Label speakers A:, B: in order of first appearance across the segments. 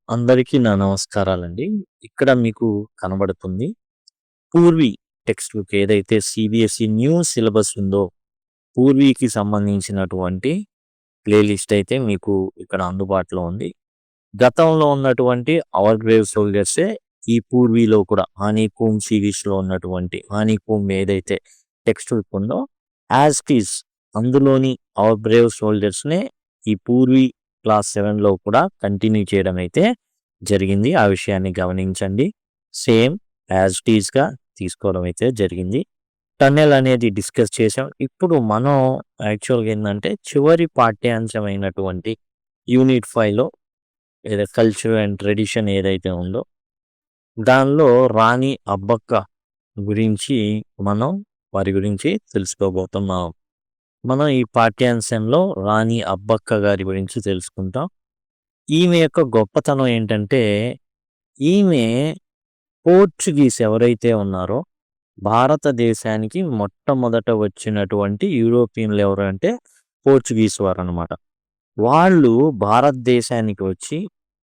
A: అందరికీ నా నమస్కారాలండి. ఇక్కడ మీకు కనబడుతుంది. పూర్వీ టెక్స్ట్ బుక్ ఏదైతే సీబీఎస్‌ఈ న్యూ సిలబస్ ఉందో, పూర్వీకి సంబంధించినటువంటి ప్లే లిస్ట్ అయితే మీకు ఇక్కడ అందుబాటులో ఉంది. గతంలో ఉన్నటువంటి అవర్ గ్రేవ్ సోల్జర్సే ఈ పూర్వీలో కూడా హనీకూంబ్ సిరీస్‌లో ఉన్నటువంటి హనీకూంబ్ ఏదైతే టెక్స్ట్ బుక్ ఉందో, యాజ్ ఇట్ ఈజ్ అందులోని అవర్ బ్రేవ్ సోల్జర్స్‌నే ఈ పూర్వీ క్లాస్ 7లో కూడా కంటిన్యూ చేయడం అయితే జరిగింది. ఆ విషయాన్ని గమనించండి. సేమ్ యాజ్ ఇట్ ఈస్‌గా తీసుకోవడం అయితే జరిగింది. టన్నెల్ అనేది డిస్కస్ చేసాం. ఇప్పుడు మనం యాక్చువల్‌గా ఏందంటే చివరి పాఠ్యాంశమైనటువంటి యూనిట్ 5లో కల్చర్ అండ్ ట్రెడిషన్ ఏదైతే ఉందో, దానిలో రాణి అబ్బక్క గురించి మనం వారి గురించి తెలుసుకోబోతున్నాం. మనం ఈ పాఠ్యాంశంలో రాణి అబ్బక్క గారి గురించి తెలుసుకుంటాం. ఈమె యొక్క గొప్పతనం ఏంటంటే, ఈమె పోర్చుగీస్ ఎవరైతే ఉన్నారో, భారతదేశానికి మొట్టమొదట వచ్చినటువంటి యూరోపియన్లు ఎవరు అంటే పోర్చుగీస్ వారనమాట. వాళ్ళు భారతదేశానికి వచ్చి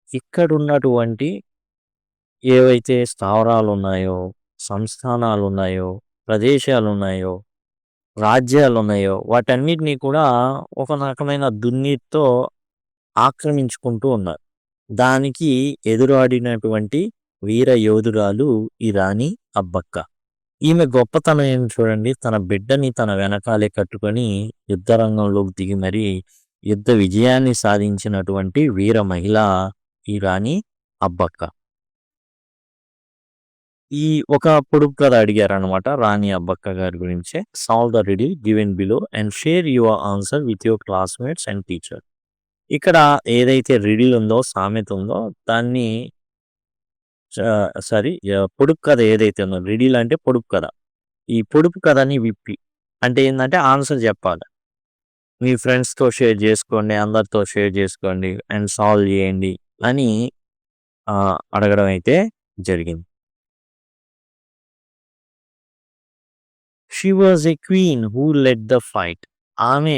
A: ఇక్కడున్నటువంటి ఏవైతే స్థావరాలున్నాయో, సంస్థానాలున్నాయో, ప్రదేశాలున్నాయో, రాజ్యాలున్నాయో వాటన్నిటిని కూడా ఒక రకమైన దున్నీతో ఆక్రమించుకుంటూ ఉన్నారు. దానికి ఎదురాడినటువంటి వీర యోధురాలు ఈ రాణి అబ్బక్క. ఈమె గొప్పతనం ఏంటి చూడండి. తన బిడ్డని తన వెనకాలే కట్టుకొని యుద్ధ రంగంలోకి దిగి మరీ యుద్ధ విజయాన్ని సాధించినటువంటి వీర మహిళ ఈ రాణి అబ్బక్క. ఈ ఒక పొడుపు కథ అడిగారనమాట రాణి అబ్బక్క గారి గురించి. Solve the riddle given below and share your answer with your classmates and teacher. ఇక్కడ ఏదైతే రిడిల్ ఉందో, సామెత ఉందో దాన్ని పొడుపు కథ ఏదైతే ఉందో, రిడిల్ అంటే పొడుపు కథ. ఈ పొడుపు కథని విప్పి అంటే ఏంటంటే ఆన్సర్ చెప్పాలి. మీ ఫ్రెండ్స్‌తో షేర్ చేసుకోండి, అందరితో షేర్ చేసుకోండి అండ్ సాల్వ్ చేయండి అని అడగడం అయితే జరిగింది. She was a queen who led the fight. ఆమె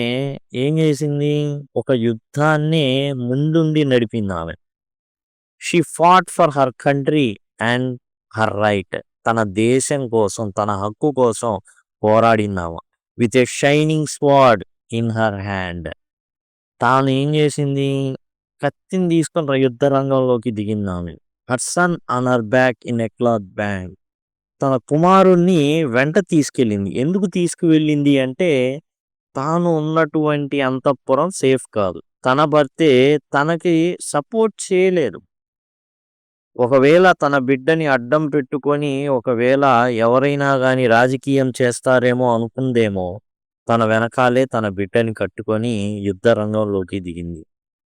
A: ఏం చేసింది? ఒక యుద్ధాన్నే ముందుండి నడిపింది ఆమె. She fought for her country and her right. తన దేశం కోసం, తన హక్కు కోసం పోరాడిందామ. With a shining sword in her hand. తాను ఏం చేసింది? కత్తిని తీసుకొని యుద్ధ రంగంలోకి దిగిందామె. Her son on her back in a cloth bag. తన కుమారుణ్ణి వెంట తీసుకెళ్ళింది. ఎందుకు తీసుకువెళ్ళింది అంటే, తాను ఉన్నటువంటి అంతఃపురం సేఫ్ కాదు. తన భర్తే తనకి సపోర్ట్ చేయలేదు. ఒకవేళ తన బిడ్డని అడ్డం పెట్టుకొని ఒకవేళ ఎవరైనా గాని రాజకీయం చేస్తారేమో అనుకుందేమో. తన వెనకాలే తన బిడ్డని కట్టుకొని యుద్ధ రంగంలోకి దిగింది.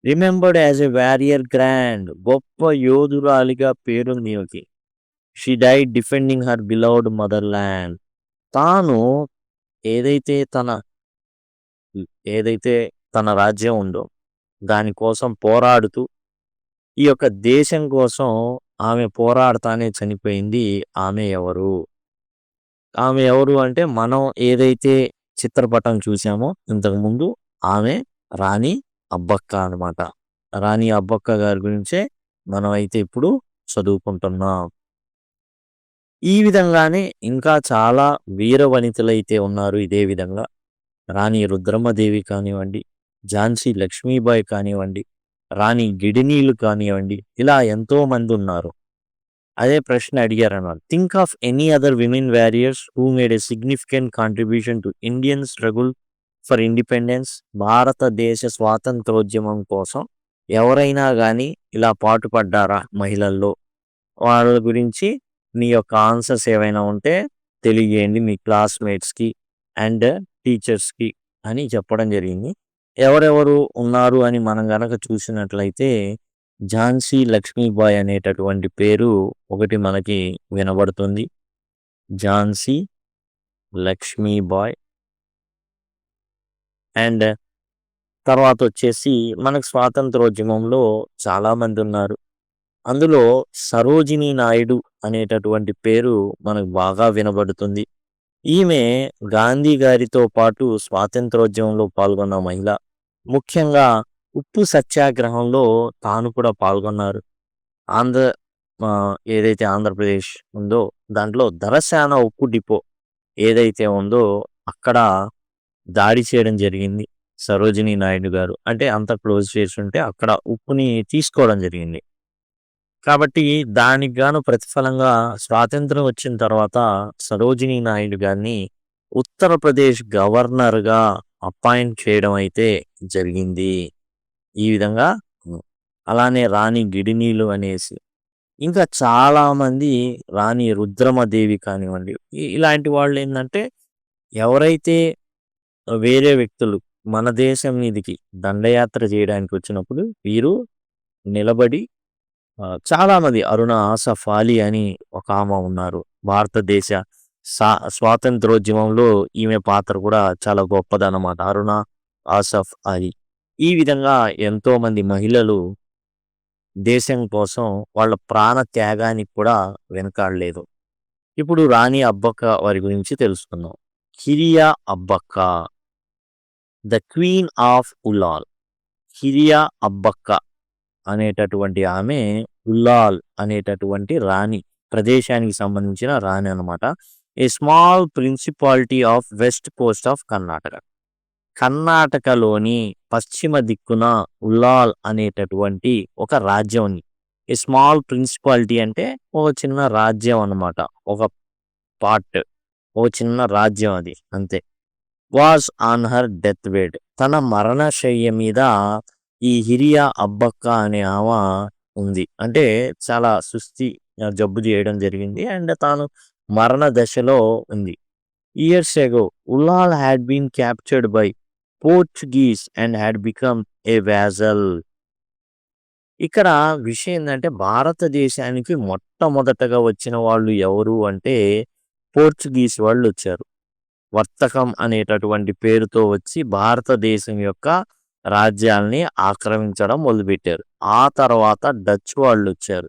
A: Remembered as a warrior grand. గొప్ప యోధురాలిగా పేరుంది ఈమెకి. She died defending her beloved motherland. తాను ఏదైతే తన రాజ్యం ఉందో దానికోసం పోరాడుతూ ఈ యొక్క దేశం కోసం ఆమె పోరాడుతానే చనిపోయింది. ఆమె ఎవరు? ఆమె ఎవరు అంటే మనం ఏదైతే చిత్రపటం చూసామో ఇంతకుముందు, ఆమె రాణి అబ్బక్క అనమాట. రాణి అబ్బక్క గారి గురించే మనం అయితే ఇప్పుడు చదువుకుంటున్నాం. ఈ విధంగానే ఇంకా చాలా వీర వనితలైతే ఉన్నారు. ఇదే విధంగా రాణి రుద్రమ్మదేవి కానివ్వండి, ఝాన్సీ లక్ష్మీబాయి కానివ్వండి, రాణి గిడినీలు కానివ్వండి, ఇలా ఎంతో మంది ఉన్నారు. అదే ప్రశ్న అడిగారన్నమాట. Think of any other women warriors who made a significant contribution to Indian struggle for independence. భారతదేశ స్వాతంత్రోద్యమం కోసం ఎవరైనా కానీ ఇలా పాటుపడ్డారా మహిళల్లో? వాళ్ళ గురించి మీ యొక్క ఆన్సర్స్ ఏవైనా ఉంటే తెలియజేయండి మీ క్లాస్మేట్స్కి అండ్ టీచర్స్కి అని చెప్పడం జరిగింది. ఎవరెవరు ఉన్నారు అని మనం గనక చూసినట్లయితే ఝాన్సీ లక్ష్మీబాయి అనేటటువంటి పేరు ఒకటి మనకి వినబడుతుంది. ఝాన్సీ లక్ష్మీబాయి. అండ్ తర్వాత వచ్చేసి మనకు స్వాతంత్రోద్యమంలో చాలామంది ఉన్నారు. అందులో సరోజినీ నాయుడు అనేటటువంటి పేరు మనకు బాగా వినబడుతుంది. ఈమె గాంధీ గారితో పాటు స్వాతంత్రోద్యమంలో పాల్గొన్న మహిళ. ముఖ్యంగా ఉప్పు సత్యాగ్రహంలో తాను కూడా పాల్గొన్నారు. ఆంధ్ర ఏదైతే ఆంధ్రప్రదేశ్ ఉందో దాంట్లో ధరసాన ఉక్కు డిపో ఏదైతే ఉందో అక్కడ దాడి చేయడం జరిగింది సరోజినీ నాయుడు గారు. అంటే అంత క్లోజ్ చేసుంటే అక్కడ ఉక్కుని తీసుకోవడం జరిగింది. కాబట్టి దానికి గాను ప్రతిఫలంగా స్వాతంత్రం వచ్చిన తర్వాత సరోజినీ నాయుడు గారిని ఉత్తరప్రదేశ్ గవర్నర్‌గా అపాయింట్ చేయడం అయితే జరిగింది. ఈ విధంగా అలానే రాణి గిడినీలు అనేసి ఇంకా చాలామంది రాణి రుద్రమదేవి కానివ్వండి, ఇలాంటి వాళ్ళేందంటే ఎవరైతే వేరే వ్యక్తులు మన దేశం మీదికి దండయాత్ర చేయడానికి వచ్చినప్పుడు వీరు నిలబడి చాలామంది అరుణ ఆసఫ్ అలీ అని ఒక ఆమె ఉన్నారు. భారతదేశ స్వాతంత్రోద్యమంలో ఈమె పాత్ర కూడా చాలా గొప్పదన్నమాట. అరుణ ఆసఫ్ అలీ. ఈ విధంగా ఎంతోమంది మహిళలు దేశం కోసం వాళ్ళ ప్రాణ త్యాగానికి కూడా వెనకాడలేదు. ఇప్పుడు రాణి అబ్బక్క వారి గురించి తెలుసుకుందాం. Hiriya Abbakka, the queen of ఉలాల్. Hiriya Abbakka అనేటటువంటి ఆమె ఉల్లాల్ అనేటటువంటి రాణి ప్రదేశానికి సంబంధించిన రాణి అనమాట. A small principality of west Coast of Karnataka. కర్ణాటకలోని పశ్చిమ దిక్కున ఉల్లాల్ అనేటటువంటి ఒక రాజ్యం ఉంది. ఏ స్మాల్ ప్రిన్సిపాలిటీ అంటే ఒక చిన్న రాజ్యం అన్నమాట. ఒక పార్ట్, ఒక చిన్న రాజ్యం అది అంతే. Was on her death bed. తన మరణశయ్య మీద ఈ హిరియా అబ్బక్క అనే ఆమె ఉంది. అంటే చాలా సుస్థి జబ్బు చేయడం జరిగింది అండ్ తాను మరణ దశలో ఉంది. Years ago Ullal had been captured by Portuguese and had become a vassal. ఇక్కడ విషయం ఏంటంటే భారతదేశానికి మొట్టమొదటగా వచ్చిన వాళ్ళు ఎవరు అంటే పోర్చుగీస్ వాళ్ళు వచ్చారు. వర్తకం అనేటటువంటి పేరుతో వచ్చి భారతదేశం యొక్క రాజ్యాల్ని ఆక్రమించడం మొదలుపెట్టారు. ఆ తర్వాత డచ్ వాళ్ళు వచ్చారు.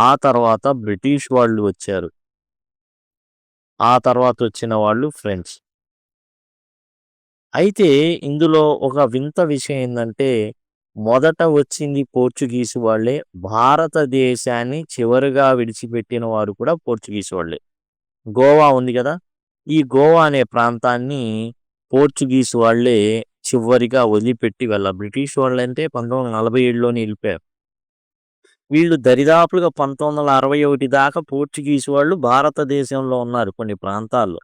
A: ఆ తర్వాత బ్రిటిష్ వాళ్ళు వచ్చారు. ఆ తర్వాత వచ్చిన వాళ్ళు ఫ్రెంచ్. అయితే ఇందులో ఒక వింత విషయం ఏందంటే మొదట వచ్చింది పోర్చుగీస్ వాళ్ళే. భారతదేశాన్ని చివరిగా విడిచిపెట్టిన వారు కూడా పోర్చుగీస్ వాళ్ళే. గోవా ఉంది కదా, ఈ గోవా అనే ప్రాంతాన్ని పోర్చుగీస్ వాళ్ళే చివరిగా వదిలిపెట్టి బ్రిటిష్ వాళ్ళంటే 1947లోనే వెళ్ళిపోయారు. వీళ్ళు దరిదాపులుగా 1961 దాకా పోర్చుగీస్ వాళ్ళు భారతదేశంలో ఉన్నారు కొన్ని ప్రాంతాల్లో.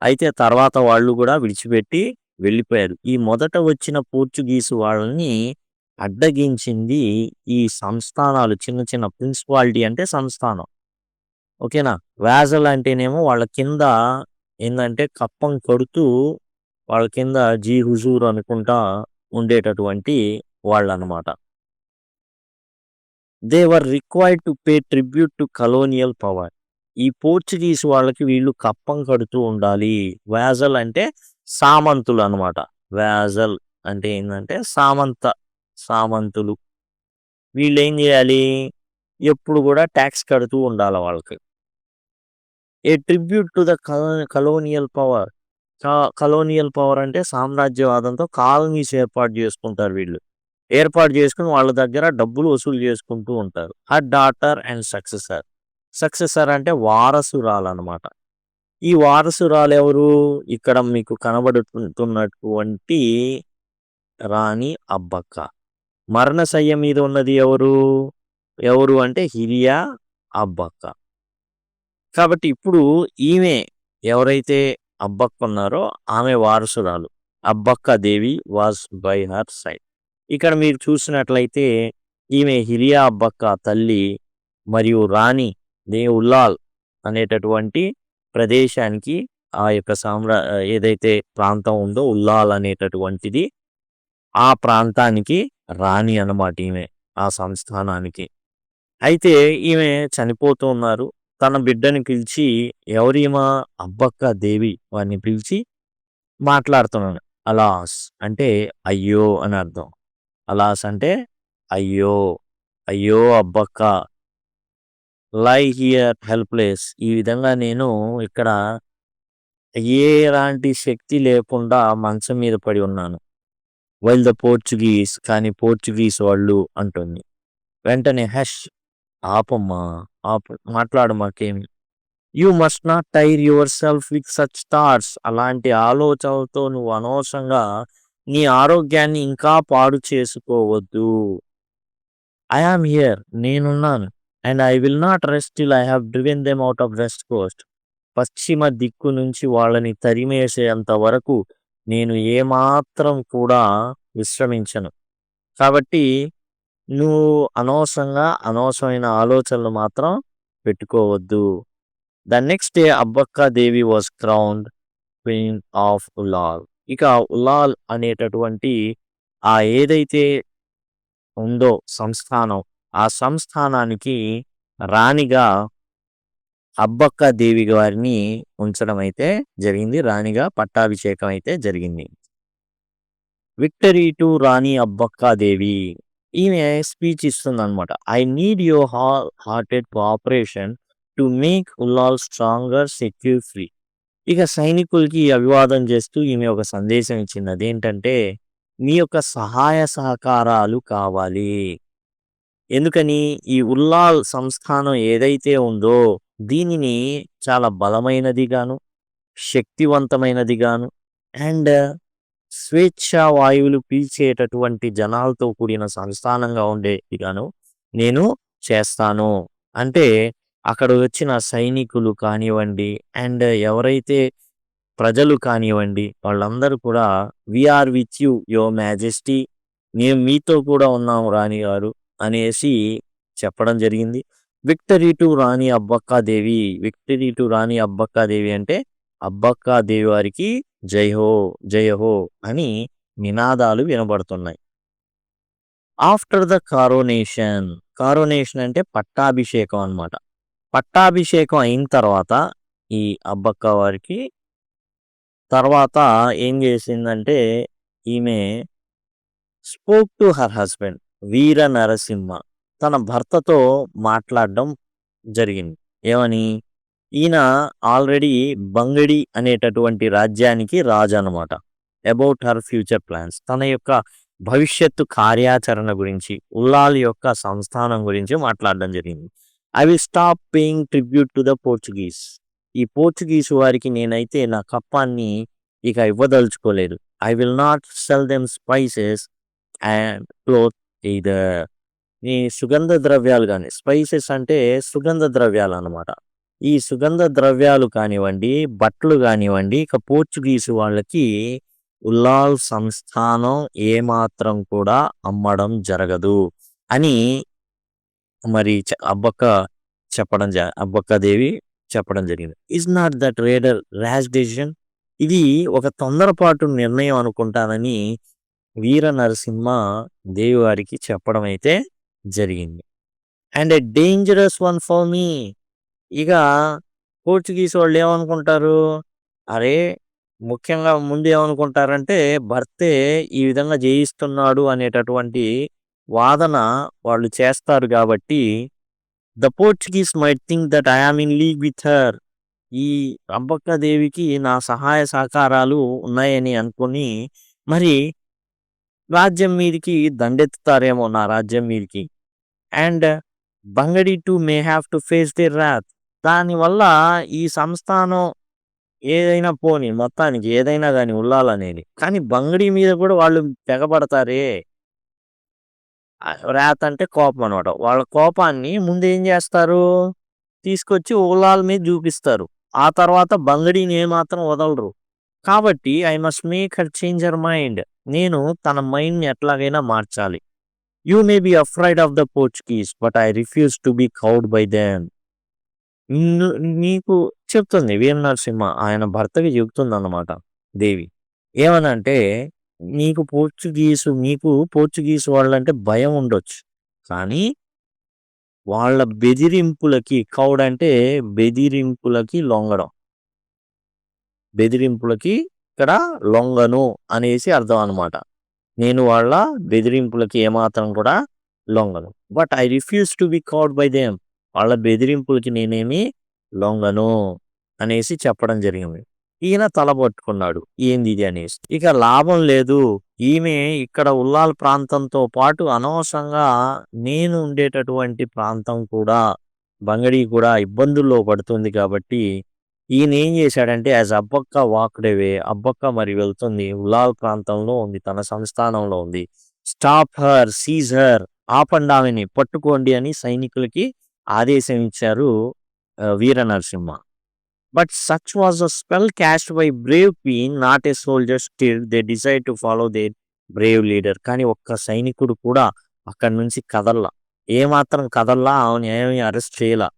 A: అయితే తర్వాత వాళ్ళు కూడా విడిచిపెట్టి వెళ్ళిపోయారు. ఈ మొదట వచ్చిన పోర్చుగీస్ వాళ్ళని అడ్డగించింది ఈ సంస్థానాలు. చిన్న చిన్న ప్రిన్సిపాలిటీ అంటే సంస్థానం, ఓకేనా. వ్యాజల్ అంటేనేమో వాళ్ళ కింద ఏంటంటే కప్పం కొడుతూ వాళ్ళ కింద జీ హుజూర్ అనుకుంటా ఉండేటటువంటి వాళ్ళు అనమాట. They were required to pay tribute to colonial power. ఈ పోర్చుగీస్ వాళ్ళకి వీళ్ళు కప్పం కడుతూ ఉండాలి. వ్యాజల్ అంటే సామంతులు అనమాట. వ్యాజల్ అంటే ఏంటంటే సామంతులు. వీళ్ళు ఏం చేయాలి, ఎప్పుడు కూడా ట్యాక్స్ కడుతూ ఉండాలి వాళ్ళకి. ఏ tribute to the colonial power. Colonial power అంటే సామ్రాజ్యవాదంతో కాలనీస్ ఏర్పాటు చేసుకుంటారు వీళ్ళు. ఏర్పాటు చేసుకుని వాళ్ళ దగ్గర డబ్బులు వసూలు చేసుకుంటూ ఉంటారు. ఆ డాటర్ అండ్ సక్సెసర్ అంటే వారసురాలు అనమాట. ఈ వారసురాలు ఎవరు, ఇక్కడ మీకు కనబడుతున్నటువంటి రాణి అబ్బక్క. మరణశయ్య మీద ఉన్నది ఎవరు అంటే హిరియా అబ్బక్క. కాబట్టి ఇప్పుడు ఈమె ఎవరైతే అబ్బక్క ఉన్నారో ఆమె వారసురాలు. అబ్బక్క దేవి వాజ్ బై హర్ సైడ్. ఇక్కడ మీరు చూసినట్లయితే ఈమె హిరియా అబ్బక్క తల్లి మరియు రాణి ఉల్లాల్ అనేటటువంటి ప్రదేశానికి ఆ యొక్క ఏదైతే ప్రాంతం ఉందో ఉల్లాల్ అనేటటువంటిది ఆ ప్రాంతానికి రాణి అన్నమాట ఈమె, ఆ సంస్థానానికి. అయితే ఈమె చనిపోతూ ఉన్నారు. తన బిడ్డని పిలిచి ఎవరీమా అబ్బక్క దేవి వారిని పిలిచి మాట్లాడుతున్నాను. అలాస్ అంటే అయ్యో అని అర్థం. అలాస్ అంటే అయ్యో, అయ్యో అబ్బక్క, లై హియర్ హెల్ప్లెస్. ఈ విధంగా నేను ఇక్కడ ఎలాంటి శక్తి లేకుండా మంచం మీద పడి ఉన్నాను. వైల్ ద పోర్చుగీస్, కానీ పోర్చుగీస్ వాళ్ళు అంటుంది. వెంటనే హష్ ఆపమ్మా! ఆపు. మాట్లాడమాకేమి. You must not tire your yourself with such. అలాంటి ఆలోచనలతో నువ్వు అనవసరంగా నీ ఆరోగ్యాన్ని ఇంకా పాడు చేసుకోవద్దు. I am here. నేనున్నాను. And I will not rest till I have driven them out of west coast. పశ్చిమ దిక్కు నుంచి వాళ్ళని తరిమేసేంత వరకు నేను ఏమాత్రం కూడా విశ్రమించను. కాబట్టి నువ్వు అనవసరమైన ఆలోచనలు మాత్రం పెట్టుకోవద్దు. The next day Abbakka Devi was crowned queen of Ullal. ఇక ఉలాల్ అనేటటువంటి ఏదైతే ఉందో సంస్థానం, ఆ సంస్థానానికి రాణిగా అబ్బక్క దేవి గారిని ఉంచడం అయితే జరిగింది. రాణిగా పట్టాభిషేకం అయితే జరిగింది. Victory to Rani Abbakka Devi. ఈమె స్పీచ్ ఇస్తుందన్నమాట. I need your hearted cooperation to make Ullal stronger, secure, free. ఇక సైనికులకి అభివాదం చేస్తూ ఈమె ఒక సందేశం ఇచ్చింది. అదేంటంటే మీ యొక్క సహాయ సహకారాలు కావాలి. ఎందుకని ఈ ఉల్లాల్ సంస్థానం ఏదైతే ఉందో దీనిని చాలా బలమైనదిగాను, శక్తివంతమైనదిగాను అండ్ స్వేచ్ఛా వాయువులు పీల్చేటటువంటి జనాలతో కూడిన సంస్థానంగా ఉండేదిగాను నేను చేస్తాను. అంటే అక్కడ వచ్చిన సైనికులు కానివ్వండి అండ్ ఎవరైతే ప్రజలు కానివ్వండి వాళ్ళందరూ కూడా we are with you your majesty, మేము మీతో కూడా ఉన్నాము రాణి గారు అనేసి చెప్పడం జరిగింది. Victory to Rani Abbakkadevi. Victory to Rani Abbakkadevi అంటే అబ్బక్కాదేవి వారికి జై హో జయ హో అని నినాదాలు వినబడుతున్నాయి. After the కారోనేషన్. కారోనేషన్ అంటే పట్టాభిషేకం అన్నమాట. పట్టాభిషేకం అయిన తర్వాత ఈ అబ్బక్క వారికి తర్వాత ఏం చేసిందంటే ఈమె స్పోక్ టు హర్ హస్బెండ్ వీర నరసింహ. తన భర్తతో మాట్లాడడం జరిగింది. ఏమని? ఈయన ఆల్రెడీ బంగడి అనేటటువంటి రాజ్యానికి రాజు అనమాట. About her future plans. తన యొక్క భవిష్యత్తు కార్యాచరణ గురించి, ఉల్లాల్ యొక్క సంస్థానం గురించి మాట్లాడడం జరిగింది. I will stop paying tribute to the Portuguese. ఈ పోర్చుగీస్ వారికి నేనైతే నా కప్పాన్ని ఇక ఇవ్వదలుచుకోలేదు. I will not sell them spices and cloth either. ఈ సుగంధ ద్రవ్యాలు కానీ, స్పైసెస్ అంటే సుగంధ ద్రవ్యాలు అనమాట. ఈ సుగంధ ద్రవ్యాలు కానివ్వండి, బట్టలు కానివ్వండి, ఇక పోర్చుగీసు వాళ్ళకి ఉల్లాల్ సంస్థానం ఏమాత్రం కూడా అమ్మడం జరగదు అని మరి అబ్బక్క దేవి చెప్పడం జరిగింది. Is not that rather rash decision. ఇది ఒక తొందరపాటు నిర్ణయం అనుకుంటానని వీర నరసింహ దేవి వారికి చెప్పడం అయితే జరిగింది. And a dangerous one for me. ఇక పోర్చుగీస్ వాళ్ళు ఏమనుకుంటారు? అరే ముఖ్యంగా ముందు ఏమనుకుంటారంటే భర్తే ఈ విధంగా జయిస్తున్నాడు అనేటటువంటి వాదన వాళ్ళు చేస్తారు కాబట్టి the Portuguese might think that I am in league with her. ఈ అబ్బక్క దేవికి నా సహాయ సహకారాలు ఉన్నాయని అనుకుని మరి రాజ్యం మీదకి దండెత్తుతారేమో నా రాజ్యం మీదకి. And Bangadi too may have to face the wrath. దానివల్ల ఈ సంస్థానం ఏదైనా పోని మొత్తానికి ఏదైనా కానీ ఉల్లాలనేది, కానీ బంగడి మీద కూడా వాళ్ళు తెగబడతారే. రాత్ అంటే కోపం అనమాట. వాళ్ళ కోపాన్ని ముందు ఏం చేస్తారు? తీసుకొచ్చి ఉల్లాల మీద చూపిస్తారు. ఆ తర్వాత బంగడిని ఏమాత్రం వదలరు. కాబట్టి I must make her change her mind. నేను తన మైండ్ని ఎట్లాగైనా మార్చాలి. You may be afraid of the Portuguese but I refuse to be cowed by them. నీకు చెప్తుంది వీర నరసింహ ఆయన భర్తకి చెబుతుంది అన్నమాట దేవి. ఏమనంటే మీకు పోర్చుగీసు వాళ్ళంటే భయం ఉండొచ్చు, కానీ వాళ్ళ బెదిరింపులకి, కౌడ్ అంటే బెదిరింపులకి లొంగడం, బెదిరింపులకి ఇక్కడ లొంగను అనేసి అర్థం అనమాట. నేను వాళ్ళ బెదిరింపులకి ఏమాత్రం కూడా లొంగను. But I refuse to be cowed by them. వాళ్ళ బెదిరింపులకి నేనేమి లొంగను అనేసి చెప్పడం జరిగింది. ఈయన తల పట్టుకున్నాడు. ఏంది ఇది అనేసి. ఇక లాభం లేదు. ఈమె ఇక్కడ ఉల్లాల్ ప్రాంతంతో పాటు అనవసరంగా నేను ఉండేటటువంటి ప్రాంతం కూడా బంగడి కూడా ఇబ్బందుల్లో పడుతుంది కాబట్టి ఈయన ఏం చేశాడంటే యాజ్ అబ్బక్క వాక్డ్ అవే అబ్బక్క మరి వెళ్తుంది ఉల్లాల్ ప్రాంతంలో ఉంది, తన సంస్థానంలో ఉంది. స్టాప్ హర్, సీజ్ హర్, ఆపండి ఆమెని, పట్టుకోండి అని సైనికులకి ఆదేశం ఇచ్చారు వీర Narasimha. But such was the spell cast by brave queen, not a soldier. Still, they decide to follow their brave leader. కానీ ఒక్క సైనికుడు కూడా అక్కడి నుంచి కదల్లా. ఏమాత్రం కదల్లా, ఆమెను ఏమీ అరెస్ట్ చేయలా.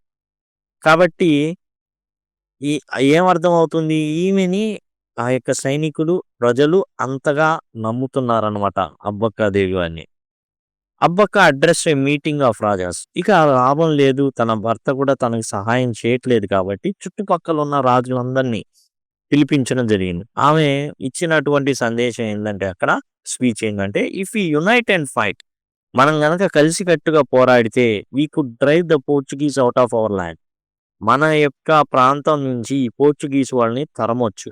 A: కాబట్టి ఈ ఏమర్థం అవుతుంది? ఈమెని ఆ యొక్క సైనికులు, ప్రజలు అంతగా నమ్ముతున్నారనమాట అబ్బక్కాదేవి గారిని. Abbakka address A meeting of Raja's. ఇక లాభం లేదు. తన భర్త కూడా తనకి సహాయం చేయట్లేదు కాబట్టి చుట్టుపక్కల ఉన్న రాజులందరినీ పిలిపించడం జరిగింది. ఆమె ఇచ్చినటువంటి సందేశం ఏంటంటే అక్కడ స్పీచ్ ఏంటంటే if you unite and fight, మనం గనక కలిసికట్టుగా పోరాడితే we could drive the Portuguese out of our land, మన యొక్క ప్రాంతం నుంచి ఈ పోర్చుగీస్ వాళ్ళని తరమొచ్చు.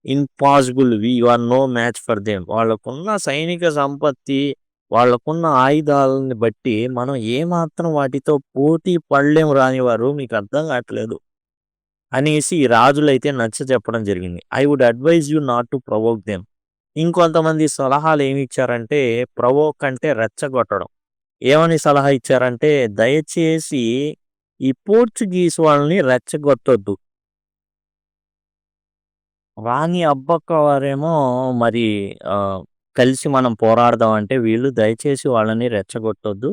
A: Impossible, you are no match for them. వాళ్ళకున్న సైనిక సంపత్తి, వాళ్ళకున్న ఆయుధాలని బట్టి మనం ఏమాత్రం వాటితో పోటీ పడలేము రానివారు, మీకు అర్థం కావట్లేదు అనేసి రాజులైతే నచ్చ చెప్పడం జరిగింది. I would advise you not to provoke them. ఇంకొంతమంది సలహాలు ఏమి ఇచ్చారంటే ప్రొవోక్ అంటే రెచ్చగొట్టడం. ఏమని సలహా ఇచ్చారంటే దయచేసి ఈ పోర్చుగీస్ వాళ్ళని రెచ్చగొట్టొద్దు. రాణి అబ్బక్క వారేమో మరి కలిసి మనం పోరాడదాం అంటే వీళ్ళు దయచేసి వాళ్ళని రెచ్చగొట్టొద్దు.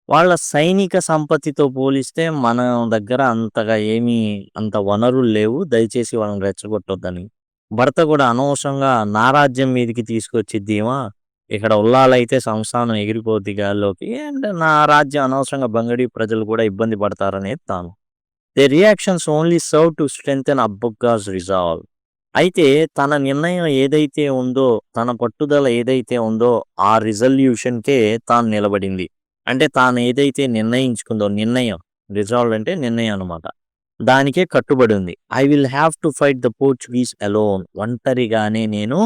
A: వాళ్ళ సైనిక సంపత్తితో పోలిస్తే మన దగ్గర అంతగా ఏమీ అంత వనరులు లేవు. దయచేసి వాళ్ళని రెచ్చగొట్టొద్దని. భర్త కూడా అనవసరంగా నా రాజ్యం మీదకి తీసుకొచ్చిద్ది ఈమ. ఇక్కడ ఉల్లాలైతే సంస్థానం ఎగిరిపోద్ది గాల్లోకి. అండ్ నా రాజ్యం అనవసరంగా బంగడి ప్రజలు కూడా ఇబ్బంది పడతారనేది తాను. The reactions only serve to strengthen Abbakka's resolve. అయితే తన నిర్ణయం ఏదైతే ఉందో, తన పట్టుదల ఏదైతే ఉందో ఆ రిజల్యూషన్‌కే తాను నిలబడింది. అంటే తాను ఏదైతే నిర్ణయించుకుందో, నిర్ణయం, రిజాల్వ్ అంటే నిర్ణయం అనమాట. దానికే కట్టుబడి ఉంది. I will have to fight the Portuguese alone. ఒంటరిగానే నేను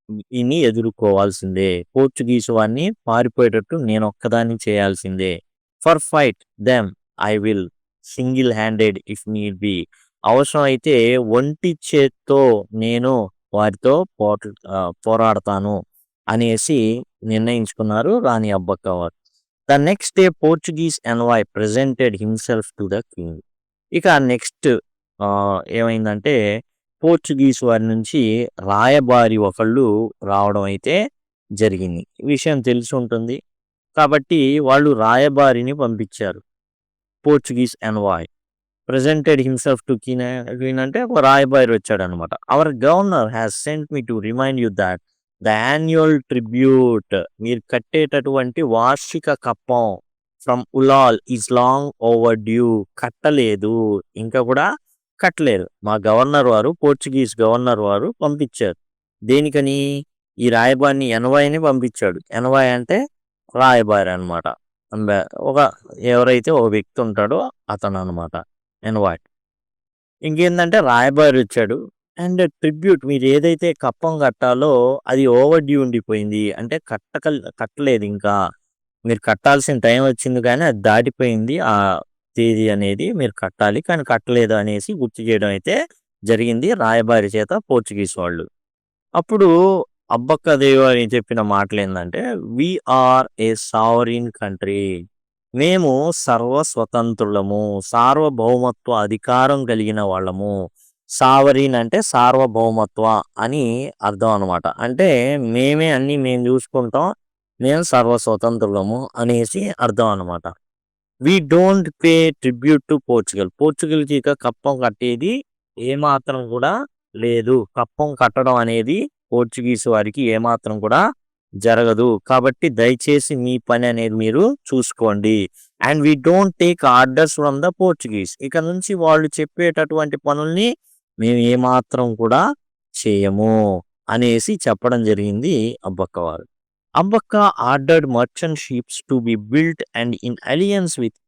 A: దీన్ని ఎదుర్కోవాల్సిందే. పోర్చుగీస్ వాడిని పారిపోయేటట్టు నేనొక్కదాన్ని చేయాల్సిందే. For fight them I will single handed if need be. అవసరమైతే ఒంటి చేత్తో నేను వారితో పోరాడతాను అనేసి నిర్ణయించుకున్నారు రాణి అబ్బక్క వారు. The next day Portuguese envoy presented himself to the king. ఇక నెక్స్ట్ ఏమైందంటే పోర్చుగీస్ వారి నుంచి రాయబారి ఒకళ్ళు రావడం అయితే జరిగింది. ఈ విషయం తెలిసి ఉంటుంది కాబట్టి వాళ్ళు రాయబారిని పంపించారు. Portuguese envoy presented himself to queen అంటే ఒక రాయబారి వచ్చాడనమాట. Our governor has sent me to remind you that the annual tribute, మీరు కట్టేటటువంటి వార్షిక కప్పం from Ullal is long overdue. కట్టలేదు, ఇంకా కూడా కట్టలేదు. మా గవర్నర్ వారు, పోర్చుగీస్ గవర్నర్ వారు పంపించారు. దేనికని? ఈ రాయబారిని ఎన్వాయ్ని పంపించాడు. ఎన్వాయ్ అంటే రాయబారి అనమాట. ఒక ఎవరైతే ఒక వ్యక్తి ఉంటాడో అతను అనమాట ఎన్వాయ్. ఇంకేందంటే రాయబారి వచ్చాడు. అండ్ ట్రిబ్యూట్, మీరు ఏదైతే కప్పం కట్టాలో అది ఓవర్ డ్యూ ఉండిపోయింది. అంటే కట్టలేదు, ఇంకా మీరు కట్టాల్సిన టైం వచ్చింది కానీ అది దాటిపోయింది. ఆ తేదీ అనేది మీరు కట్టాలి కానీ కట్టలేదు అనేసి గుర్తు చేయడం అయితే జరిగింది రాయబారి చేత పోర్చుగీస్ వాళ్ళు. అప్పుడు అబ్బక్క దేవి చెప్పిన మాటలు ఏంటంటే we are a sovereign country, మేము సర్వస్వతంత్రులము, సార్వభౌమత్వ అధికారం కలిగిన వాళ్ళము. సావరీన్ అంటే సార్వభౌమత్వ అని అర్థం అనమాట. అంటే మేమే అన్ని మేము చూసుకుంటాం, మేము సర్వస్వతంత్రులము అనేసి అర్థం అనమాట. We don't pay tribute to Portugal. పోర్చుగల్కి ఇక కప్పం కట్టేది ఏమాత్రం కూడా లేదు. కప్పం కట్టడం అనేది పోర్చుగీస్ వారికి ఏమాత్రం కూడా జరగదు. కాబట్టి దయచేసి మీ పని అనేది మీరు చూసుకోండి. And we don't take orders from the Portuguese. ఇక నుంచి వాళ్ళు చెప్పేటటువంటి పనుల్ని మేము ఏమాత్రం కూడా చేయము అనేసి చెప్పడం జరిగింది అబ్బక్క వారు. Abbakka ordered merchant ships to be built and in alliance with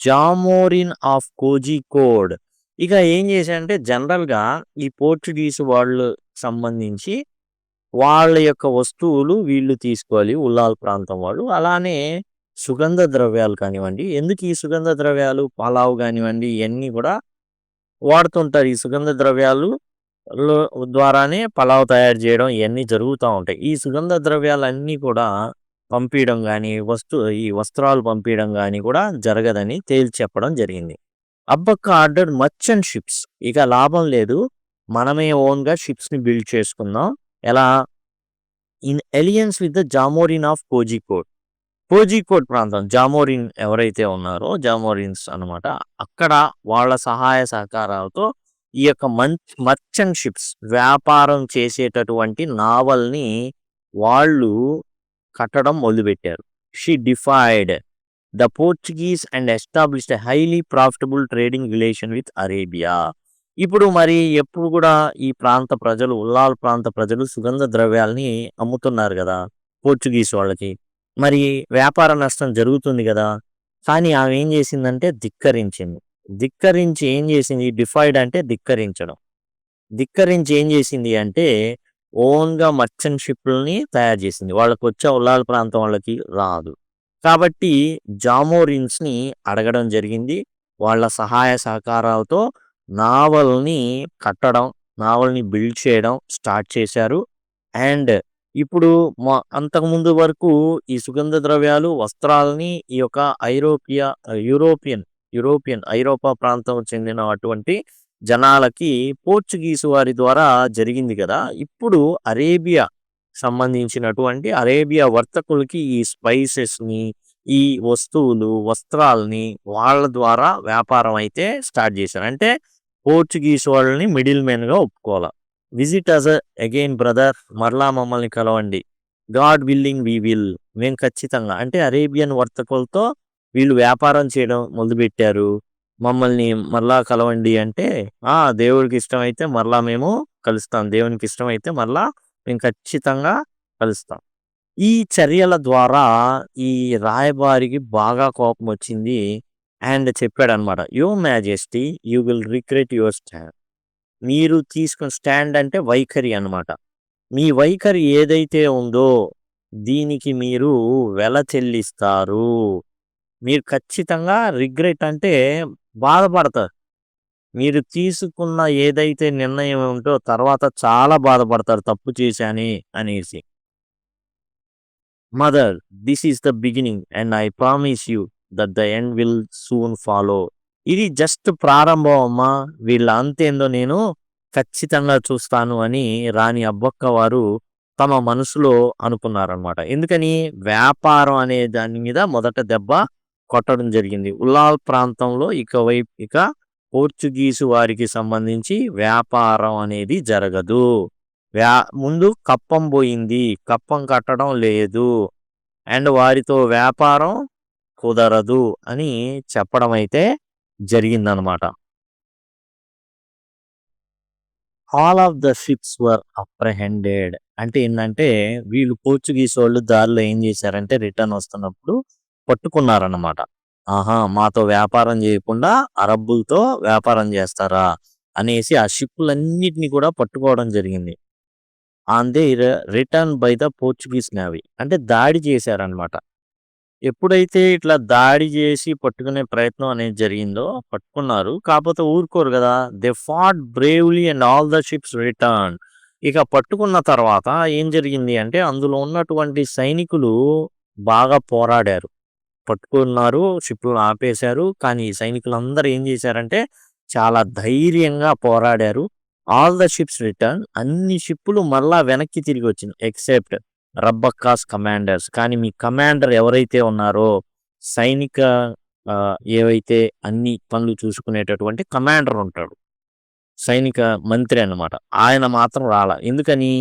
A: Zamorin of Kozhikode. ఇక ఏం చేశారంటే జనరల్‌గా ఈ పోర్చుగీస్ వాళ్ళు సంబంధించి వాళ్ళ యొక్క వస్తువులు వీళ్ళు తీసుకోవాలి ఉల్లాల్ ప్రాంతం వాళ్ళు. అలానే సుగంధ ద్రవ్యాలు కానివ్వండి, ఎందుకు ఈ సుగంధ ద్రవ్యాలు, పలావ్ గానివ్వండి ఇయన్నీ గూడా వాడుతుంటారు. ఈ సుగంధ ద్రవ్యాలు లో ద్వారానే పలావ్ తయారు చేయడం ఇయన్నీ జరుగుతా ఉంటాయి. ఈ సుగంధ ద్రవ్యాలన్నీ కూడా పంపియడం గాని, ఈ వస్త్రాలు పంపియడం గాని కూడా జరగదని తేల్చి చెప్పడం జరిగింది. Abbakka ordered merchant ships. ఇక లాభం లేదు. మనమే ఓన్‌గా షిప్స్‌ని బిల్డ్ చేసుకుందాం. ఎలా? In alliance with the Zamorin of Kozhikode. Kozhikode ప్రాంతం జామోరిన్ ఎవరైతే ఉన్నారో జామోరిన్స్ అన్నమాట. అక్కడ వాళ్ళ సహాయ సహకారాలతో ఈ యొక్క మర్చెంట్ షిప్స్ వ్యాపారం చేసేటటువంటి నావల్ని వాళ్ళు కట్టడం మొదలుపెట్టారు. She defied the Portuguese and established a highly profitable trading relation with Arabia. ఇప్పుడు మరి ఎప్పుడు కూడా ఈ ప్రాంత ప్రజలు ఉల్లాల్ ప్రాంత ప్రజలు సుగంధ ద్రవ్యాల్ని అమ్ముతున్నారు కదా పోర్చుగీస్ వాళ్ళకి. మరి వ్యాపార నష్టం జరుగుతుంది కదా! కానీ ఆమె ఏం చేసిందంటే ధిక్కరించింది. ధిక్కరించి ఏం చేసింది? డిఫైడ్ అంటే ధిక్కరించడం. ధిక్కరించి ఏం చేసింది అంటే ఓన్‌గా మర్చెంట్ షిప్‌లని తయారు చేసింది. వాళ్ళకొచ్చే ఉల్లాల్ ప్రాంతం వాళ్ళకి రాదు. కాబట్టి జామోరిన్స్‌ని అడగడం జరిగింది. వాళ్ళ సహాయ సహకారాలతో నావల్ని కట్టడం, నావల్ని బిల్డ్ చేయడం స్టార్ట్ చేశారు. అండ్ ఇప్పుడు అంతకుముందు వరకు ఈ సుగంధ ద్రవ్యాలు, వస్త్రాలని ఈ యొక్క యూరోపియన్ ఐరోపా ప్రాంతం చెందిన అటువంటి జనాలకి పోర్చుగీసు వారి ద్వారా జరిగింది కదా! ఇప్పుడు అరేబియా సంబంధించినటువంటి అరేబియా వర్తకులకి ఈ స్పైసెస్‌ని, ఈ వస్తువులు, వస్త్రాల్ని వాళ్ళ ద్వారా వ్యాపారం అయితే స్టార్ట్ చేశారు. అంటే పోర్చుగీస్ వాళ్ళని మిడిల్ మెన్‌గా ఒప్పుకోల. విజిట్ అస్ అగైన్ బ్రదర్, మరలా మమ్మల్ని కలవండి. God willing we will. మేము ఖచ్చితంగా అంటే అరేబియన్ వర్తకులతో వీళ్ళు వ్యాపారం చేయడం మొదలుపెట్టారు. మమ్మల్ని మరలా కలవండి అంటే, దేవుడికి ఇష్టమైతే మరలా మేము కలుస్తాం. దేవునికి ఇష్టమైతే మరలా మేము ఖచ్చితంగా కలుస్తాం. ఈ చర్యల ద్వారా ఈ రాయబారికి బాగా కోపమొచ్చింది. అండ్ చెప్పాడనమాట. Your majesty you will regret your stand. మీరు తీసుకున్న స్టాండ్ అంటే వైఖరి అన్నమాట. మీ వైఖరి ఏదైతే ఉందో దీనికి మీరు వెల చెల్లిస్తారు. మీరు ఖచ్చితంగా రిగ్రెట్ అంటే బాధపడతారు. మీరు తీసుకున్న ఏదైతే నిర్ణయం ఉంటో తర్వాత చాలా బాధపడతారు తప్పు చేశానే అనేసి. Mother, this is the beginning and I promise you that the end will soon follow. ఇది జస్ట్ ప్రారంభం అమ్మా. వీళ్ళ అంతేందో నేను ఖచ్చితంగా చూస్తాను అని రాణి అబ్బక్క వారు తమ మనసులో అనుకున్నారనమాట. ఎందుకని? వ్యాపారం అనే దాని మీద మొదట దెబ్బ కొట్టడం జరిగింది. ఉల్లాల్ ప్రాంతంలో ఇక పోర్చుగీసు వారికి సంబంధించి వ్యాపారం అనేది జరగదు. ముందు కప్పం పోయింది. కప్పం కట్టడం లేదు. అండ్ వారితో వ్యాపారం కుదరదు అని చెప్పడం అయితే జరిగిందనమాట. All of the ships were apprehended. అంటే ఏందంటే వీళ్ళు పోర్చుగీస్ వాళ్ళు దారిలో ఏం చేశారంటే రిటర్న్ వస్తున్నప్పుడు పట్టుకున్నారన్నమాట. ఆహా! మాతో వ్యాపారం చేయకుండా అరబ్బులతో వ్యాపారం చేస్తారా అనేసి ఆ షిప్పులన్నిటిని కూడా పట్టుకోవడం జరిగింది. On their written by the Portuguese navy. అంటే దాడి చేశారన్నమాట. ఎప్పుడైతే ఇట్లా దాడి చేసి పట్టుకునే ప్రయత్నం అనేది జరిగిందో పట్టుకున్నారు. కాకపోతే ఊరుకోరు కదా! They fat bravely and all the ships return. ఇక పట్టుకున్న తర్వాత ఏం జరిగింది అంటే అందులో ఉన్నటువంటి సైనికులు బాగా పోరాడారు. పట్టుకున్నారు. షిప్‌లను ఆపేశారు. కానీ ఈ సైనికులందరూ ఏం చేశారంటే చాలా ధైర్యంగా పోరాడారు. All the ships return. అన్ని షిప్పులు మరలా వెనక్కి తిరిగొచ్చింది. Except రబ్బక్కాస్ commanders. కానీ మీ కమాండర్ ఎవరైతే ఉన్నారో సైనిక ఏవైతే అన్ని పనులు చూసుకునేటటువంటి కమాండర్ ఉంటాడు. సైనిక మంత్రి అన్నమాట. ఆయన మాత్రం రాలా. ఎందుకని?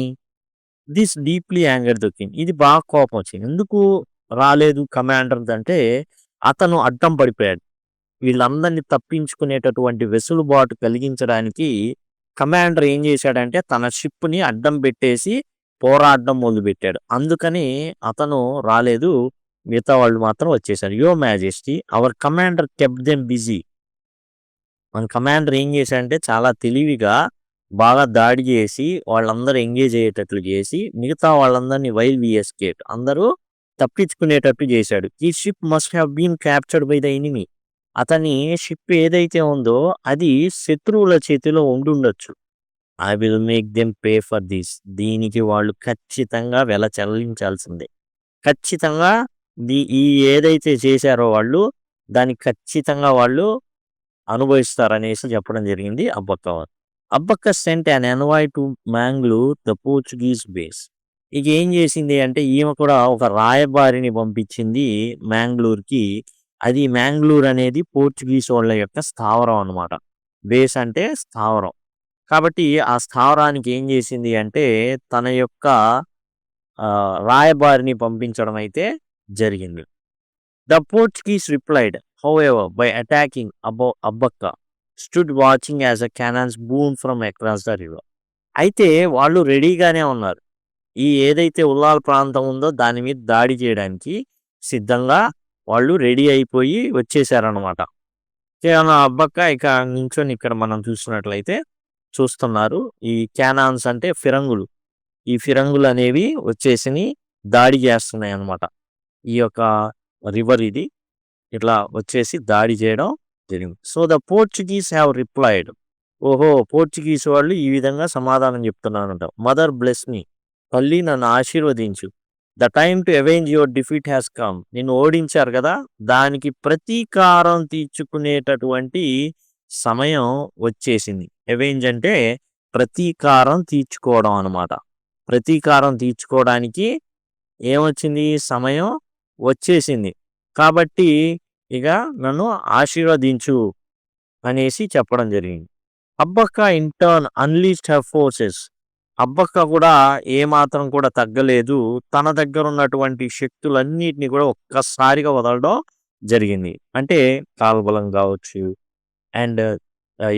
A: This deeply angered the king. ఇది బాగా కోపం వచ్చింది. ఎందుకు రాలేదు కమాండర్‌దంటే అతను అడ్డం పడిపోయాడు. వీళ్ళందరిని తప్పించుకునేటటువంటి వెసులుబాటు కలిగించడానికి కమాండర్ ఏం చేశాడంటే తన షిప్‌ని అడ్డం పెట్టేసి పోరాడడం మొదలుపెట్టాడు. అందుకని అతను రాలేదు. మిగతా వాళ్ళు మాత్రం వచ్చేసారు. Your majesty our commander kept them busy. మన కమాండర్ ఏం చేశాడంటే చాలా తెలివిగా బాగా దాడి చేసి వాళ్ళందరూ ఎంగేజ్ అయ్యేటట్లు చేసి మిగతా వాళ్ళందరినీ వైల్ వి ఎస్కేప్ అందరూ తప్పించుకునేటట్టు చేశాడు. ఈ ship must have been captured by the enemy. అతని షిప్ ఏదైతే ఉందో అది శత్రువుల చేతిలో ఉండుండొచ్చు. I will make them pay for this. దీనికి వాళ్ళు ఖచ్చితంగా వెల చెల్లించాల్సిందే. ఖచ్చితంగా ఈ ఏదైతే చేశారో వాళ్ళు దానికి ఖచ్చితంగా వాళ్ళు అనుభవిస్తారనేసి చెప్పడం జరిగింది అబ్బక్క వారు. Abbakka sent an envoy to Mangalore the Portuguese base. ఇక ఏం చేసింది అంటే ఈమె కూడా ఒక రాయబారిని పంపించింది మ్యాంగ్లూర్కి. అది మ్యాంగ్లూర్ అనేది పోర్చుగీస్ వాళ్ళ యొక్క స్థావరం అనమాట. బేస్ అంటే స్థావరం. కాబట్టి ఆ స్థావరానికి ఏం చేసింది అంటే తన యొక్క రాయబారిని పంపించడం అయితే జరిగింది. The Portuguese replied however by attacking Abbakka stood watching as a cannons boomed from across the river. అయితే వాళ్ళు రెడీగానే ఉన్నారు. ఈ ఏదైతే ఉల్లాల్ ప్రాంతం ఉందో దాని మీద దాడి చేయడానికి సిద్ధంగా వాళ్ళు రెడీ అయిపోయి వచ్చేసారనమాట. కేవలం అబ్బక్క ఇక నించొని ఇక్కడ మనం చూస్తున్నట్లయితే చూస్తున్నారు. ఈ క్యానాన్స్ అంటే ఫిరంగులు. ఈ ఫిరంగులు అనేవి వచ్చేసి దాడి చేస్తున్నాయి అన్నమాట. ఈ యొక్క రివర్ ఇది ఇట్లా వచ్చేసి దాడి చేయడం జరిగింది. So the Portuguese have replied. ఓహో, పోర్చుగీస్ వాళ్ళు ఈ విధంగా సమాధానం చెప్తున్నారంట. Mother bless me. తల్లి నన్ను ఆశీర్వదించు. The time to avenge your defeat has come. నిన్ను ఓడించారు కదా, దానికి ప్రతీకారం తీర్చుకునేటటువంటి సమయం వచ్చేసింది. అవెంజ్ అంటే ప్రతీకారం తీర్చుకోవడం అనమాట. ప్రతీకారం తీర్చుకోవడానికి ఏమొచ్చింది, సమయం వచ్చేసింది. కాబట్టి ఇక నన్ను ఆశీర్వదించు అనేసి చెప్పడం జరిగింది. Abbakka in turn unleashed her forces. Abbakka కూడా ఏమాత్రం కూడా తగ్గలేదు. తన దగ్గర ఉన్నటువంటి శక్తులన్నిటిని కూడా ఒక్కసారిగా వదలడం జరిగింది. అంటే కాల్బలం కావచ్చు, అండ్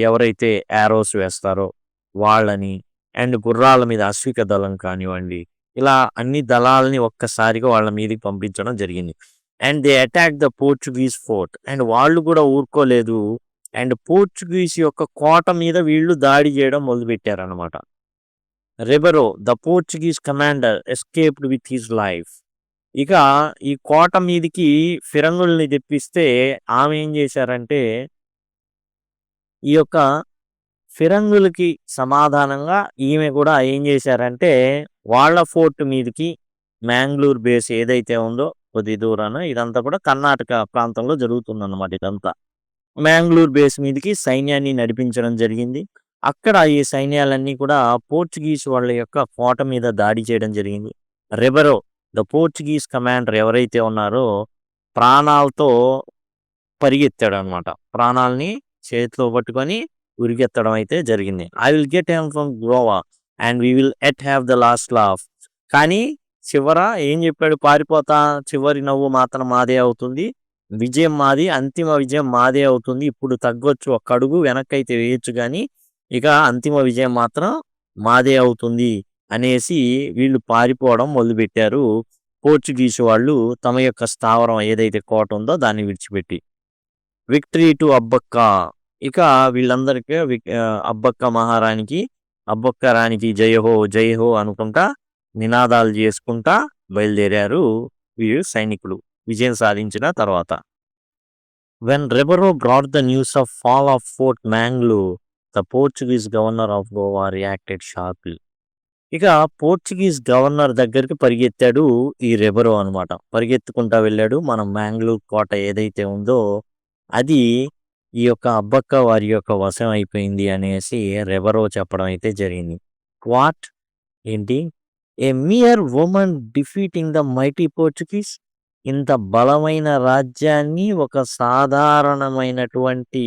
A: ఎవరైతే యారోస్ వేస్తారో వాళ్ళని, అండ్ గుర్రాల మీద అశ్విక దళం కానివ్వండి, ఇలా అన్ని దళాలని ఒక్కసారిగా వాళ్ళ మీదకి పంపించడం జరిగింది. And they attack the Portuguese fort. And వాళ్ళు కూడా ఊరుకోలేదు. అండ్ పోర్చుగీస్ యొక్క కోట మీద వీళ్ళు దాడి చేయడం మొదలుపెట్టారు అనమాట. Ribeiro the Portuguese commander escaped with his life. ఇక ఈ కోట మీదకి ఫిరంగుల్ని తెప్పిస్తే ఆమె ఏం చేశారంటే ఈ యొక్క ఫిరంగులకి సమాధానంగా ఈమె కూడా ఏం చేశారంటే వాళ్ళ ఫోర్ట్ మీదకి, మ్యాంగ్లూర్ బేస్ ఏదైతే ఉందో కొద్ది దూరాన, ఇదంతా కూడా కర్ణాటక ప్రాంతంలో జరుగుతుందన్నమాట. ఇదంతా మ్యాంగ్లూర్ బేస్ మీదకి సైన్యాన్ని నడిపించడం జరిగింది. అక్కడ ఈ సైన్యాలన్నీ కూడా పోర్చుగీస్ వాళ్ళ యొక్క కోట మీద దాడి చేయడం జరిగింది. రెబెరో ద పోర్చుగీస్ కమాండర్ ఎవరైతే ఉన్నారో ప్రాణాలతో పరిగెత్తాడు అనమాట. ప్రాణాలని చేతిలో పట్టుకొని ఉరిగెత్తడం అయితే జరిగింది. I will get him from Goa and we will at have the last laugh. కానీ చివర ఏం చెప్పాడు, పారిపోతా, చివరి నవ్వు మాత్రం మాదే అవుతుంది, విజయం మాది, అంతిమ విజయం మాదే అవుతుంది. ఇప్పుడు తగ్గొచ్చు, ఒక్క అడుగు వెనక్కైతే వేయొచ్చు కానీ ఇక అంతిమ విజయం మాత్రం మాదే అవుతుంది అనేసి వీళ్ళు పారిపోవడం మొదలుపెట్టారు. పోర్చుగీస్ వాళ్ళు తమ యొక్క స్థావరం ఏదైతే కోట ఉందో దాన్ని విడిచిపెట్టి. Victory to Abbakka. ఇక వీళ్ళందరికీ అబ్బక్క మహారాణికి, అబ్బక్క రాణికి జయహో జయహో అనుకుంటా నినాదాలు చేసుకుంటా బయలుదేరారు వీరు సైనికులు విజయం సాధించిన తర్వాత. When Ribeiro brought the news of fall of fort Mangalore, the Portuguese governor of Goa reacted sharply. ఇక పోర్చుగీస్ గవర్నర్ దగ్గరికి పరిగెత్తాడు ఈ రెబెరో అనమాట. పరిగెత్తుకుంటా వెళ్ళాడు. మనం మ్యాంగ్లూర్ కోట ఏదైతే ఉందో అది ఈ యొక్క అబ్బక్క వారి యొక్క వశం అయిపోయింది అనేసి రెబెరో చెప్పడం అయితే జరిగింది. వాట్, ఏంటి, a mere women defeating the mighty Portuguese. ఇంత బలమైన రాజ్యాన్ని ఒక సాధారణమైనటువంటి,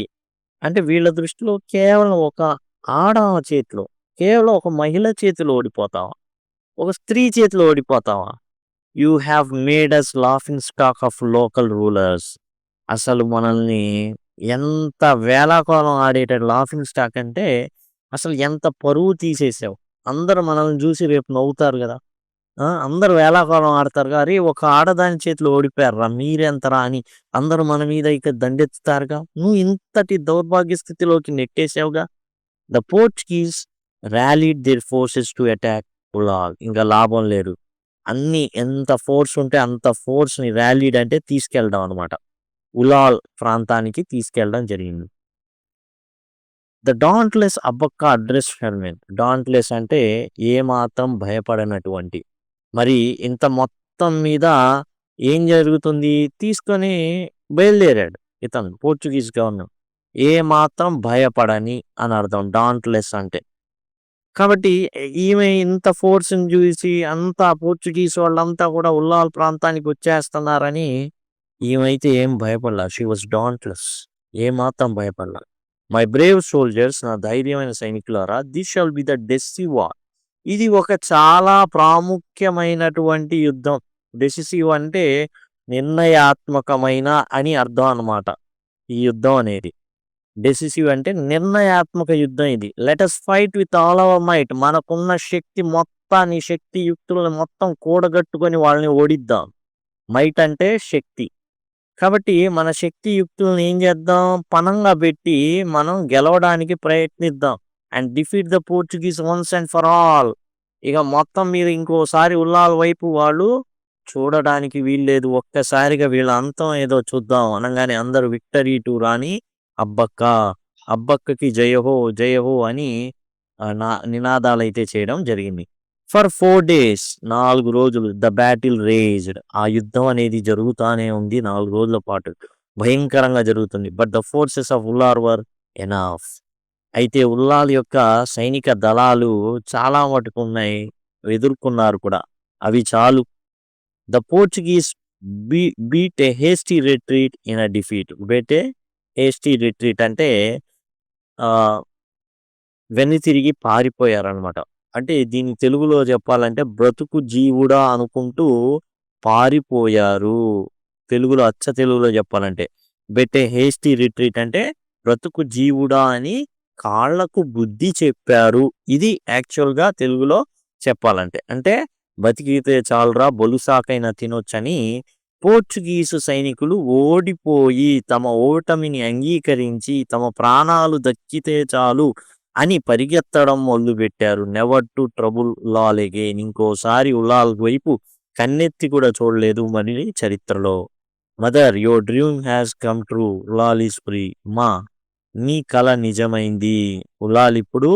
A: అంటే వీళ్ళ దృష్టిలో కేవలం ఒక ఆడమ చేతిలో, కేవలం ఒక మహిళ చేతిలో ఓడిపోతావా, ఒక స్త్రీ చేతిలో ఓడిపోతావా? You have made us laughing stock of local rulers. అసలు మనల్ని ఎంత వేలాకోలం ఆడేట లాఫింగ్ స్టాక్ అంటే అసలు ఎంత పరువు తీసేసావు. అందరూ మనల్ని చూసి రేపు నవ్వుతారు కదా. అందరూ వేళాకోళం ఆడతారుగా. "అరే! ఒక ఆడదాని చేతిలో ఓడిపోయారురా మీరెంతరా" అని అందరూ మన మీద ఇక దండెత్తుతారుగా. "నువ్వు ఇంతటి దౌర్భాగ్య స్థితిలోకి నెట్టేసావుగా." The Portuguese rallied their forces to attack Ullal. ఇంక లాభం లేదు. ఎంత ఫోర్స్ ఉంటే అంత ఫోర్స్‌ని ర్యాలీడ్ అంటే తీసుకెళ్ళడం అనమాట. ఉలాల్ ప్రాంతానికి తీసుకెళ్ళడం జరిగింది. The dauntless Abbakka address her men. Dauntless అంటే ఏమాత్రం భయపడనటువంటి. మరి ఇంత మొత్తం మీద ఏం జరుగుతుంది? తీసుకొని బయలుదేరాడు ఇతను పోర్చుగీస్ గవర్నర్. ఏమాత్రం భయపడని అని అర్థం డాంట్‌లెస్ అంటే. కాబట్టి ఈమె ఇంత ఫోర్స్‌ని జూసి అంతా పోర్చుగీస్ వాళ్ళంతా కూడా ఉల్లాల్ ప్రాంతానికి వచ్చేస్తున్నారని ఈమైతే ఏం భయపడలా. She was డాంట్‌లెస్. ఏమాత్రం భయపడలా. మై బ్రేవ్ సోల్జర్స్, నా ధైర్యమైన సైనికులారా, this shall be the decisive war. ఇది ఒక చాలా ప్రాముఖ్యమైనటువంటి యుద్ధం. డెసిసివ్ అంటే నిర్ణయాత్మకమైన అని అర్థం అన్నమాట. ఈ యుద్ధం అనేది. డెసిసివ్ అంటే నిర్ణయాత్మక యుద్ధం ఇది. Let us fight with all our might. మనకున్న శక్తి మొత్తాన్ని, శక్తి యుక్తులను మొత్తం కూడగట్టుకొని వాళ్ళని ఓడిద్దాం. మైట్ అంటే శక్తి. కాబట్టి మన శక్తి యుక్తులను ఏం చేద్దాం? పణంగా పెట్టి మనం గెలవడానికి ప్రయత్నిద్దాం. And defeat the Portuguese once and for all. ఇక మొత్తం మీద ఇంకోసారి ఉల్లాల వైపు వాళ్ళు చూడడానికి వీల్లేదు. ఒక్కసారిగా వీళ్ళ అంతం ఏదో చూద్దాం అనగానే అందరూ విక్టరీ టు రాణి అబ్బక్క. అబ్బక్కకి జయహో జయహో అని నినాదాలైతే చేయడం జరిగింది. ఫర్ 4 days 4 రోజులు ద బ్యాటిల్ రేజ్డ్. ఆ యుద్ధం అనేది జరుగుతానే ఉంది 4 రోజుల పాటు. భయంకరంగా జరుగుతుంది. But the forces of Ullal were enough. అయితే ఉల్లాల్ యొక్క సైనిక దళాలు చాలా మటుకు ఉన్నాయి. ఎదుర్కొన్నారు కూడా. అవి చాలు. The Portuguese beat A hasty retreat in a defeat. Beat A hasty retreat అంటే వెనుతిరిగి పారిపోయారనమాట. అంటే దీన్ని తెలుగులో చెప్పాలంటే బ్రతుకు జీవుడా అనుకుంటూ పారిపోయారు. తెలుగులో అచ్చ తెలుగులో చెప్పాలంటే. బెట్ ఏ హేస్టీ రిట్రీట్ అంటే బ్రతుకు జీవుడా అని కాళ్ళకు బుద్ధి చెప్పారు. ఇది యాక్చువల్‌గా తెలుగులో చెప్పాలంటే. అంటే బతికితే చాలురా బొలుసాకైనా తినొచ్చని పోర్చుగీసు సైనికులు ఓడిపోయి తమ ఓటమిని అంగీకరించి తమ ప్రాణాలు దక్కితే చాలు అని పరిగెత్తడం మొదలుపెట్టారు. Never to trouble Ullal again. ఇంకోసారి ఉలాల్ వైపు కన్నెత్తి కూడా చూడలేదు మరి చరిత్రలో. Mother, your dream has come true. Ullal is free. మా నీ కల నిజమైంది. ఉలాల్ ఇప్పుడు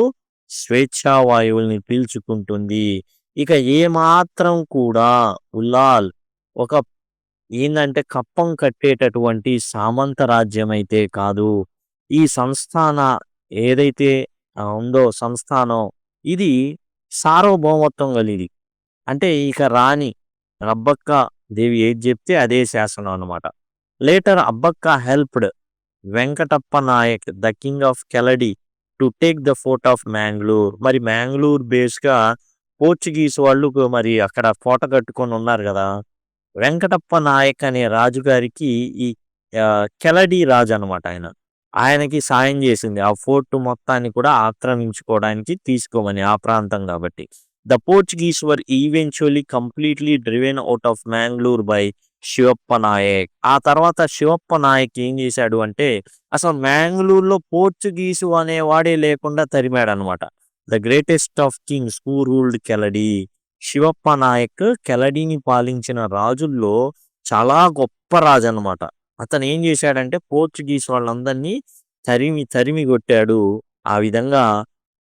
A: స్వేచ్ఛా వాయువుల్ని పీల్చుకుంటుంది. ఇక ఏమాత్రం కూడా ఉలాల్ ఒక ఏందంటే కప్పం కట్టేటటువంటి సామంత రాజ్యం అయితే కాదు. ఈ సంస్థాన ఏదైతే ఉందో సంస్థానం ఇది సార్వభౌమత్వం కలిగి. అంటే ఇక రాణి అబ్బక్క దేవి ఏది చెప్తే అదే శాసనం అన్నమాట. Later Abbakka helped Venkatappa Nayak the king of Keladi to take the fort of Mangalore. మరి మ్యాంగ్లూర్ బేస్గా పోర్చుగీస్ వాళ్ళు మరి అక్కడ కోట కట్టుకొని ఉన్నారు కదా. వెంకటప్ప నాయక్ అనే రాజుగారికి ఈ కెలడి రాజు అనమాట ఆయన. ఆయనకి సాయం చేసింది. ఆ ఫోర్ట్ మొత్తాన్ని కూడా ఆక్రమించుకోవడానికి తీసుకోమని ఆ ప్రాంతం కాబట్టి. The Portuguese were eventually completely driven out of Mangalore by Shivappa Nayak. ఆ తర్వాత శివప్ప నాయక్ ఏం చేశాడు అంటే అసలు మ్యాంగ్లూర్లో పోర్చుగీసు అనేవాడే లేకుండా తరిమాడు అనమాట. The greatest of kings who ruled Keladi. Shivappa Nayak కెలడిని పాలించిన రాజుల్లో చాలా గొప్ప రాజు అనమాట. అతను ఏం చేశాడంటే పోర్చుగీస్ వాళ్ళందరినీ తరిమి కొట్టాడు. ఆ విధంగా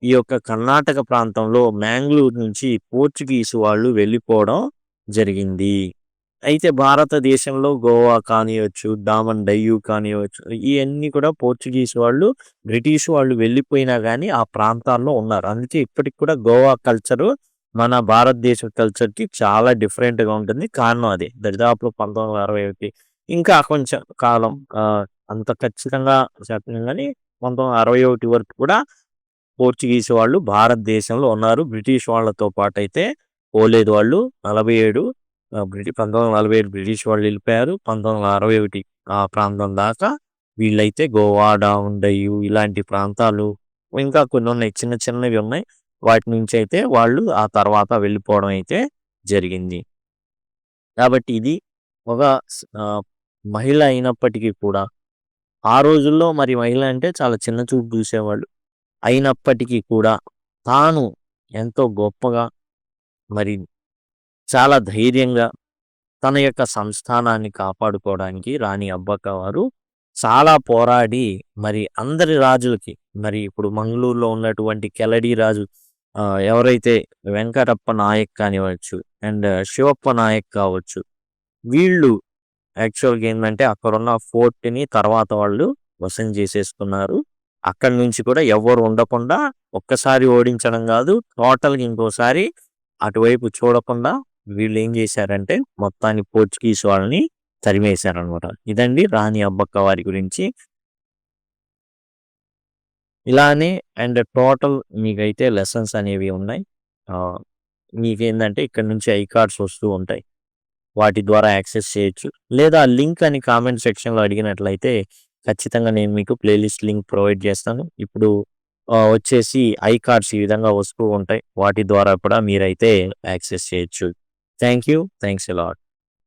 A: ఈ యొక్క కర్ణాటక ప్రాంతంలో మ్యాంగ్లూర్ నుంచి పోర్చుగీసు వాళ్ళు వెళ్ళిపోవడం జరిగింది. అయితే భారతదేశంలో గోవా కానివచ్చు, డామన్ డయ్యూ కానివచ్చు, ఇవన్నీ కూడా పోర్చుగీస్ వాళ్ళు, బ్రిటిష్ వాళ్ళు వెళ్ళిపోయినా కానీ ఆ ప్రాంతాల్లో ఉన్నారు. అందుకే ఇప్పటికి కూడా గోవా కల్చరు మన భారతదేశ కల్చర్‌కి చాలా డిఫరెంట్‌గా ఉంటుంది. కారణం అదే. దరిదాపులో 1961 ఇంకా కొంచెం కాలం అంత ఖచ్చితంగా చెప్పలేం గానీ 1961 వరకు కూడా పోర్చుగీస్ వాళ్ళు భారతదేశంలో ఉన్నారు. బ్రిటిష్ వాళ్ళతో పాటైతే పోలేదు వాళ్ళు. 47 1947 బ్రిటిష్ వాళ్ళు వెళ్ళిపోయారు. 1961 ఆ ప్రాంతం దాకా వీళ్ళైతే గోవా, డామన్ డయ్యూ ఇలాంటి ప్రాంతాలు ఇంకా కొన్ని ఉన్నాయి. చిన్నవి ఉన్నాయి. వాటి నుంచి అయితే వాళ్ళు ఆ తర్వాత వెళ్ళిపోవడం అయితే జరిగింది. కాబట్టి ఇది ఒక మహిళ అయినప్పటికీ కూడా ఆ రోజుల్లో మరి మహిళ అంటే చాలా చిన్న చూపు చూసేవాళ్ళు. అయినప్పటికీ కూడా తాను ఎంతో గొప్పగా మరి చాలా ధైర్యంగా తన యొక్క సంస్థానాన్ని కాపాడుకోవడానికి రాణి అబ్బక్క వారు చాలా పోరాడి మరి అందరి రాజులకి మరి ఇప్పుడు మంగళూరులో ఉన్నటువంటి కెలడి రాజు ఎవరైతే వెంకటప్ప నాయక్ కానివ్వచ్చు అండ్ శివప్ప నాయక్ కావచ్చు వీళ్ళు యాక్చువల్గా ఏంటంటే అక్కడున్న ఫోర్ట్ని తర్వాత వాళ్ళు వశం చేసేసుకున్నారు. అక్కడి నుంచి కూడా ఎవరు ఉండకుండా ఒక్కసారి ఓడించడం కాదు టోటల్గా ఇంకోసారి అటువైపు చూడకుండా వీళ్ళు ఏం చేశారంటే మొత్తాన్ని పోర్చుగీస్ వాళ్ళని తరిమేశారనమాట. ఇదండి రాణి అబ్బక్క వారి గురించి. ఇలానే అండ్ టోటల్ మీకైతే లెసన్స్ అనేవి ఉన్నాయి. మీకేందంటే ఇక్కడ నుంచి ఐ కార్డ్స్ వస్తూ ఉంటాయి. వాటి ద్వారా యాక్సెస్ చేయొచ్చు. లేదా లింక్ అని కామెంట్ సెక్షన్‌లో అడిగినట్లయితే ఖచ్చితంగా నేను మీకు ప్లేలిస్ట్ లింక్ ప్రొవైడ్ చేస్తాను. ఇప్పుడు వచ్చేసి ఐ కార్డ్స్ ఈ విధంగా వస్తూ ఉంటాయి. వాటి ద్వారా కూడా మీరైతే యాక్సెస్ చేయొచ్చు. Thank you. Thanks a lot.